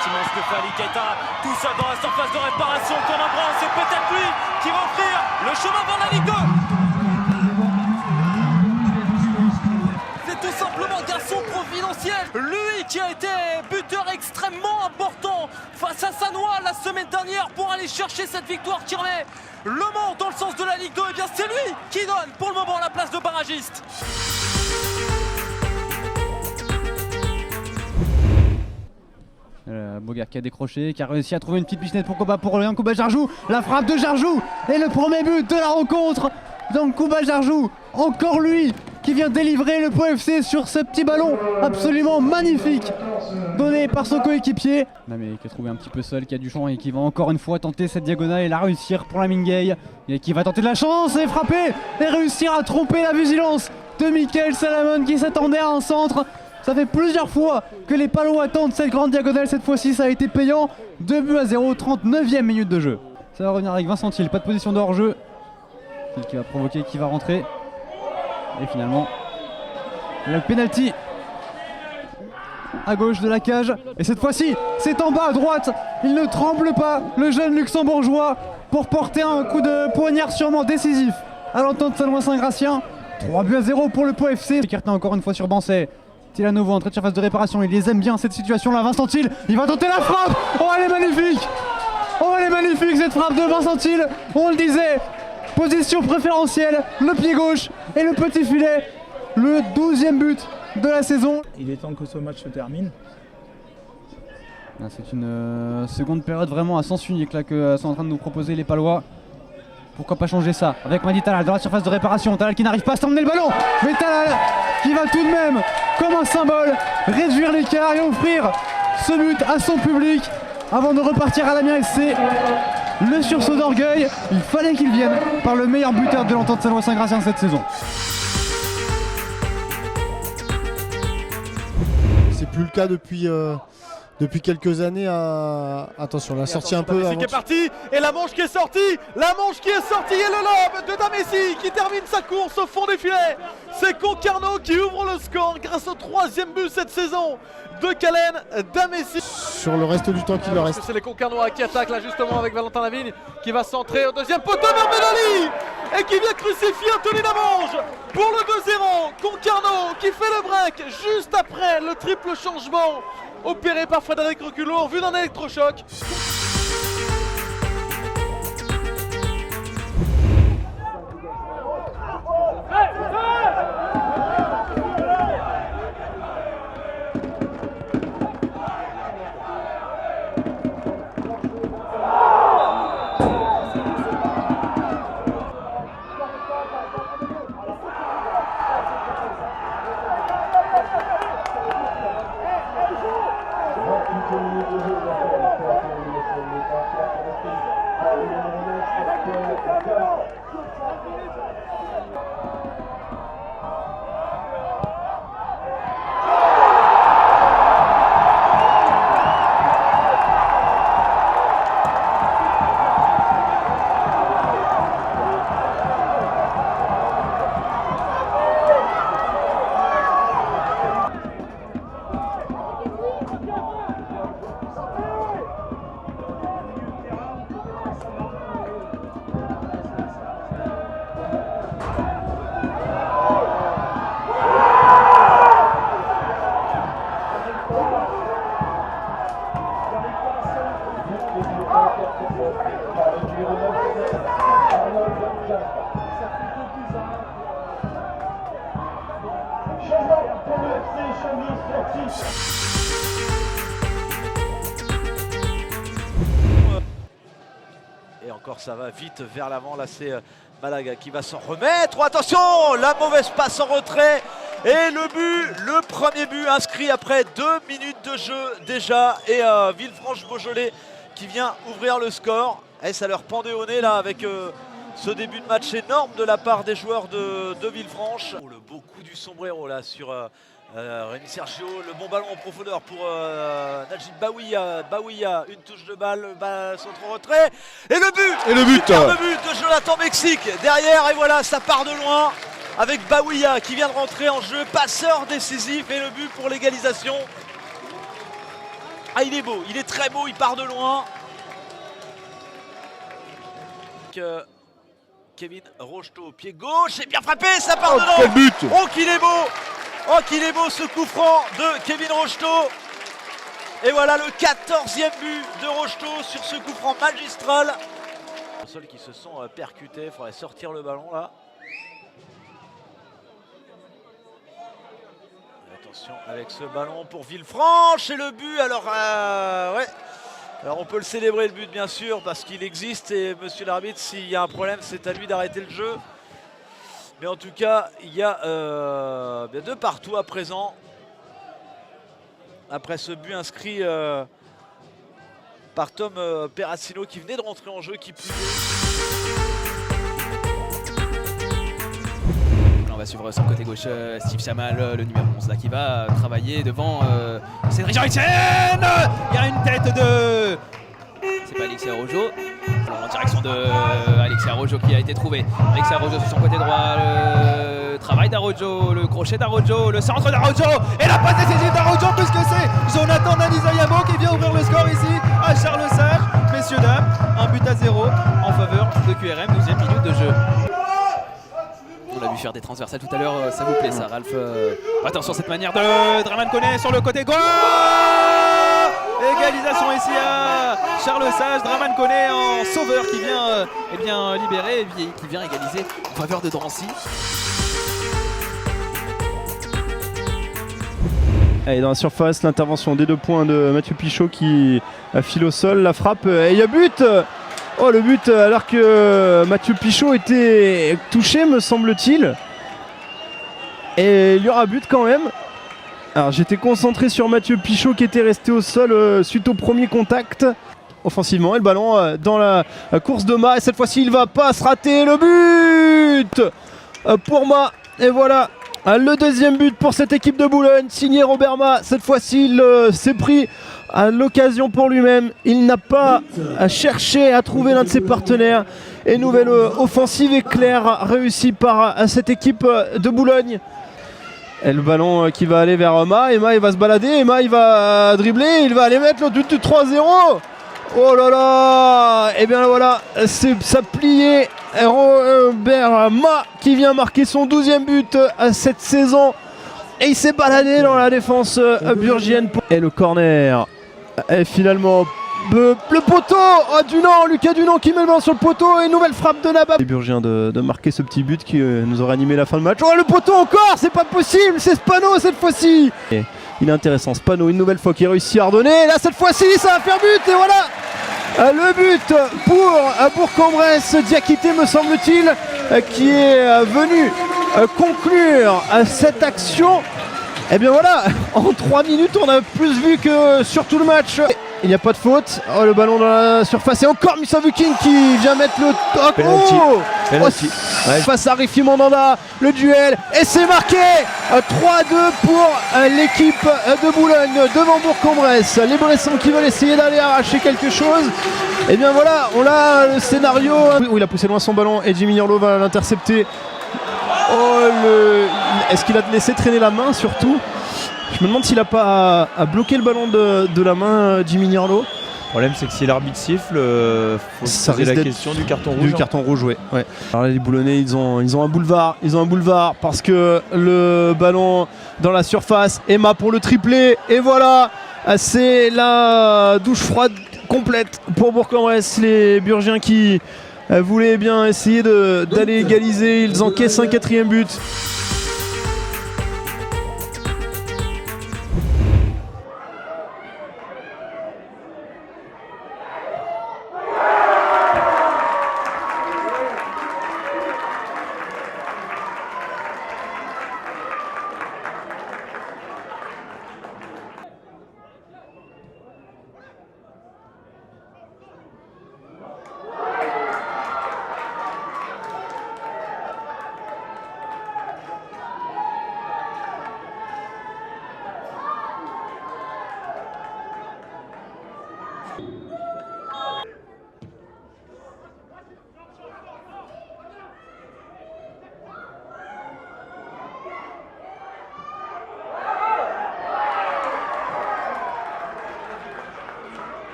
effectivement Stéphanie Keita, tout seul dans la surface de réparation, qu'on embrasse, c'est peut-être lui qui va offrir le chemin vers la Ligue 2. C'est tout simplement garçon providentiel, lui qui a été buteur extrêmement important face à Sanois la semaine dernière pour aller chercher cette victoire qui remet Le Mans dans le sens de la Ligue 2. Et bien c'est lui qui donne pour le moment la place de barragiste. Bogar qui a décroché, qui a réussi à trouver une petite pichenette pour Yankouba Jarjou. La frappe de Jarjou et le premier but de la rencontre. Yankouba Jarjou, encore lui qui vient délivrer le Pau FC sur ce petit ballon absolument magnifique donné par son coéquipier. Mais qui a trouvé un petit peu seul, qui a du champ et qui va encore une fois tenter cette diagonale et la réussir pour la Mingay. Et qui va tenter de la chance et frapper et réussir à tromper la vigilance de Michael Salamon qui s'attendait à un centre. Ça fait plusieurs fois que les Palois attendent cette grande diagonale, cette fois-ci ça a été payant. 2-0, 39e minute de jeu. Ça va revenir avec Vincent Thiel, pas de position de hors-jeu. Thiel qui va provoquer, qui va rentrer. Et finalement, le penalty à gauche de la cage. Et cette fois-ci, c'est en bas à droite. Il ne tremble pas, le jeune luxembourgeois, pour porter un coup de poignard sûrement décisif à l'entente Saint-Louis-Saint-Gratien. 3-0 pour le Pau FC. Écarté encore une fois sur Bancet. Thiel à nouveau, entrée de surface de réparation. Il les aime bien cette situation-là. Vincent Thiel, il va tenter la frappe. Oh, elle est magnifique. Oh, elle est magnifique cette frappe de Vincent Thiel. On le disait. Position préférentielle, le pied gauche et le petit filet, le 12e but de la saison. Il est temps que ce match se termine. C'est une seconde période vraiment à sens unique là que sont en train de nous proposer les Palois. Pourquoi pas changer ça avec Madi Talal dans la surface de réparation. Talal qui n'arrive pas à s'emmener le ballon, mais Talal qui va tout de même, comme un symbole, réduire l'écart et offrir ce but à son public avant de repartir à l'Amiens SC. Le sursaut d'orgueil, il fallait qu'il vienne par le meilleur buteur de l'entente Saint-Louis-Saint-Gratien cette saison. C'est plus le cas depuis quelques années. Attention, la sortie un peu. Qui est parti et la manche qui est sortie, et le lob de Damessi qui termine sa course au fond des filets. C'est Concarneau qui ouvre le score grâce au 3e but cette saison de Kalen Damessi. Sur le reste du temps qu'il leur reste. C'est les Concarnois qui attaquent là justement avec Valentin Lavigne qui va centrer au deuxième poteau vers Benali et qui vient crucifier Anthony Lamange pour le 2-0. Concarneau qui fait le break juste après le triple changement opéré par Frédéric Reculot en vue d'un électrochoc. Et encore ça va vite vers l'avant, là c'est Malaga qui va s'en remettre. Oh, attention, la mauvaise passe en retrait. Et le but, le premier but inscrit après 2 minutes de jeu déjà. Et Villefranche-Beaujolais qui vient ouvrir le score. Et ça leur pendait au nez là avec ce début de match énorme de la part des joueurs de Villefranche. Oh, le beau coup du sombrero là sur Rémi Sergio, le bon ballon en profondeur pour Najib Baouia. Baouia, une touche de balle, centre en retrait. Et le but, le but de Jonathan Mexique derrière. Et voilà, ça part de loin avec Baouia qui vient de rentrer en jeu, passeur décisif et le but pour l'égalisation. Ah, il est beau, il est très beau, il part de loin. Kevin Rocheteau, pied gauche, et bien frappé, ça part dedans. Quel but! Oh qu'il est beau! Oh qu'il est beau ce coup franc de Kevin Rocheteau. Et voilà le 14e but de Rocheteau sur ce coup franc magistral. Les sols qui se sont percutés, il faudrait sortir le ballon là. Attention avec ce ballon pour Villefranche et le but. Alors ouais. Alors on peut le célébrer le but bien sûr parce qu'il existe et monsieur l'arbitre, s'il y a un problème c'est à lui d'arrêter le jeu. Mais en tout cas il y a bien de partout à présent. Après ce but inscrit par Tom Perracino qui venait de rentrer en jeu, qui plus On va suivre sur le côté gauche Steve Chamal, le numéro 11 là qui va travailler devant Cédric Jean-Etienne. Il y a une tête de... C'est pas Alexis Arrojo. Alors en direction de Alexis Arrojo qui a été trouvé. Alexis Arrojo sur son côté droit, le travail d'Arrojo, le crochet d'Arrojo, le centre d'Arrojo et la passe décisive d'Arrojo puisque c'est Jonathan Nanizayamo qui vient ouvrir le score ici à Charles Sage. Messieurs, dames, un but à 0 en faveur de QRM, 12e minute de jeu. On l'a vu faire des transversales tout à l'heure, ça vous plaît ça Ralph? Attention cette manière de Draman Koné sur le côté gauche. Égalisation ici à Charles Sage, Draman Koné en sauveur qui vient libérer et qui vient égaliser en faveur de Drancy. Allez, dans la surface, l'intervention des 2 points de Mathieu Pichot qui file au sol, la frappe et il y a but. Oh le but alors que Mathieu Pichot était touché me semble-t-il. Et il y aura but quand même. Alors j'étais concentré sur Mathieu Pichot qui était resté au sol suite au premier contact. Offensivement et le ballon dans la course de Ma et cette fois-ci il va pas se rater le but pour Ma. Et voilà le 2e but pour cette équipe de Boulogne signé Robert Ma. Cette fois-ci il s'est pris à l'occasion pour lui-même, il n'a pas cherché à trouver l'un de ses partenaires et nouvelle offensive éclair réussie par cette équipe de Boulogne. Et le ballon qui va aller vers Ma, et Ma il va se balader, et Ma il va dribbler, il va aller mettre le but de 3-0. Oh là là. Et bien voilà, ça plié. Robert Ma qui vient marquer son 12e but cette saison. Et il s'est baladé dans la défense burgienne. Et le corner. Et finalement, le poteau. Oh Dunant, Lucas Dunant qui met le ballon sur le poteau. Et nouvelle frappe de Nabab. Les Burgiens de marquer ce petit but qui nous aurait animé la fin de match. Oh le poteau encore, c'est pas possible. C'est Spano cette fois-ci. Et il est intéressant, Spano une nouvelle fois qui réussit à redonner. Là cette fois-ci ça va faire but. Et voilà le but pour Bourg-en-Bresse. Diakité me semble-t-il qui est venu conclure cette action. Et bien voilà, en 3 minutes on a plus vu que sur tout le match. Il n'y a pas de faute. Oh le ballon dans la surface et encore Musa Vukin qui vient mettre le toc. Penalty. Oh Penalty. Face à Rifi Mandanda, le duel et c'est marqué 3-2 pour l'équipe de Boulogne devant Bourg-en-Bresse. Les Bressons qui veulent essayer d'aller arracher quelque chose. Et bien voilà, on a le scénario où il a poussé loin son ballon et Jimmy Nurlo va l'intercepter. Est-ce qu'il a laissé traîner la main surtout? Je me demande s'il n'a pas à bloquer le ballon de la main Jimmy Nurlo. Le problème c'est que si l'arbitre siffle, faut se poser la question du carton rouge. Du carton rouge, ouais. Alors là, les Boulonnais, ils ont un boulevard. Ils ont un boulevard parce que le ballon dans la surface, Emma pour le triplé. Et voilà, c'est la douche froide complète pour Bourg-en-Bresse. Les Burgiens qui voulaient bien essayer d'aller égaliser. Ils encaissent un 4e but.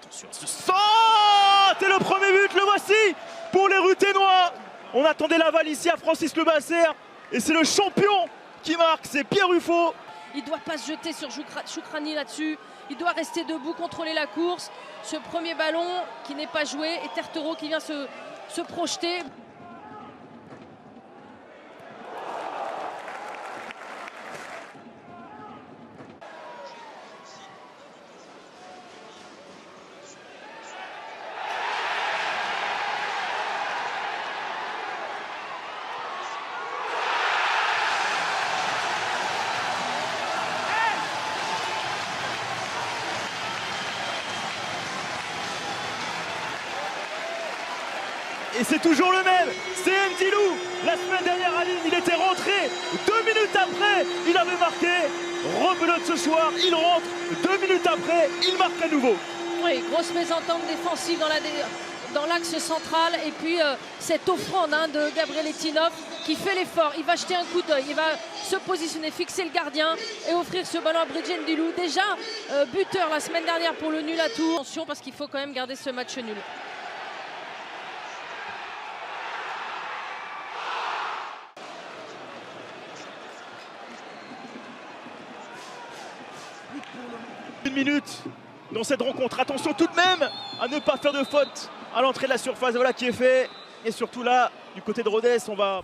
Attention à ce centre. Et le premier but, le voici pour les Ruténois. On attendait la balle ici à Francis Le Basser. Et c'est le champion qui marque, c'est Pierre Ruffo. Il ne doit pas se jeter sur Choukrani là-dessus. Il doit rester debout, contrôler la course. Ce premier ballon qui n'est pas joué et Tertero qui vient se projeter. Et c'est toujours le même, c'est Ndilou. La semaine dernière à Lille, il était rentré. 2 minutes après, il avait marqué. Rebelote ce soir, il rentre. 2 minutes après, il marque à nouveau. Oui, grosse mésentente défensive dans l'axe central. Et puis cette offrande de Gabriel Etinov qui fait l'effort. Il va jeter un coup d'œil, il va se positionner, fixer le gardien et offrir ce ballon à Bridget Ndilou. Déjà buteur la semaine dernière pour le nul à Tours. Attention parce qu'il faut quand même garder ce match nul. Une minute dans cette rencontre. Attention tout de même à ne pas faire de faute à l'entrée de la surface. Voilà qui est fait. Et surtout là, du côté de Rodez, on va...